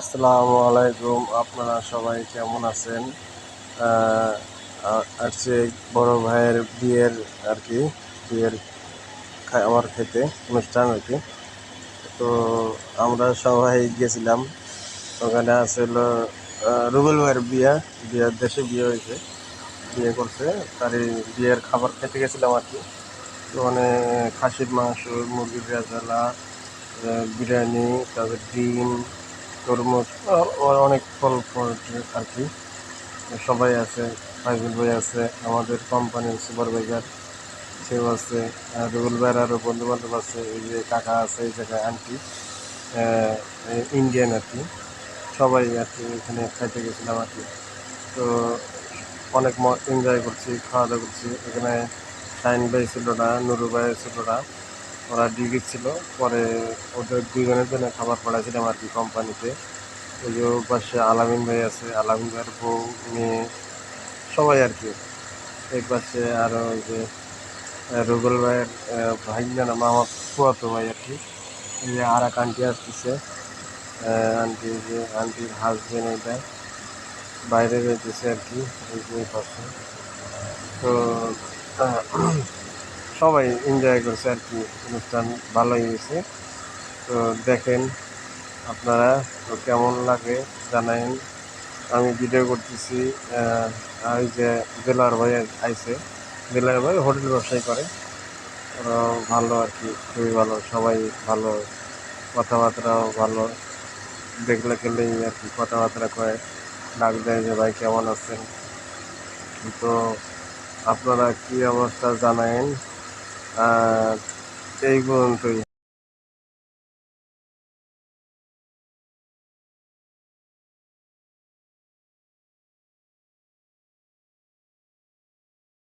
আসসালামু আলাইকুম। আপনারা সবাই কেমন আছেন? আহ, আসছে বড় ভাইয়ের বিয়ের আর কি, বিয়ের খাবার খেতে, অনুষ্ঠান আর কি। তো আমরা সবাই গেছিলাম। ওখানে আসলে রুবেল ভাইয়ের বিয়ের দেশে বিয়ে হয়েছে, বিয়ে করছে। তারই বিয়ের খাবার খেতে গেছিলাম আর কি। তো মানে খাসির মাংস, মুরগির রেজালা, বিরিয়ানি, তারপর ডিম, তরমুজ, আর অনেক ফল ফল আর কি। সবাই আছে, ফাইজুল ভাই আছে, আমাদের কোম্পানির সুপারভাইজার সেও আছে, রুবেল ভাইয়ের আরও বন্ধু বান্ধব আছে, এই যে কাকা আছে, এই জায়গায় আন্টি, ইন্ডিয়ান আর কি। সবাই আর কি এখানে খাইতে গেছিলাম আর কি। তো অনেক এনজয় করছি, খাওয়া দাওয়া করছি এখানে। শাহিন ভাই ছিল না, নুরু ভাই ছিল না, ওরা ডিউটি ছিল। পরে ওদের দুজনের জন্য খাবার পাঠাইছিলাম আর কি কোম্পানিতে। ওই যে পাশে আলামিন ভাই আছে, আলামিন ভাইয়ের বউ, মেয়ে, সবাই আর কি। এই পাশে আরও ওই যে রুবেল ভাইয়ের ভাইনা না মামা, ফুয়াতো ভাই আর কি। এই যে আর এক আন্টি আসতেছে, আন্টি, যে আন্টির হাজবেন্ড, এটা বাইরে যেতেছে আর কি, এই যে এই পাশে। তো আহ, সবাই এনজয় করছে আর কি, অনুষ্ঠান ভালোই হয়েছে। তো দেখেন আপনারা, তো কেমন লাগে জানাইন। আমি ভিডিও করতেছি। আর ওই যে দেলার ভাই আইছে, দেলার ভাই হোটেল ব্যবসায়ী করে। ওরাও ভালো আর কি, খুবই ভালো, সবাই ভালো, কথাবার্তাও ভালো। দেখলে গেলেই আর কি কথাবার্তা কয়, ডাক দেয় যে ভাই কেমন আছেন। তো আপনারা কি অবস্থা জানায়েন। আর এই পর্যন্তই।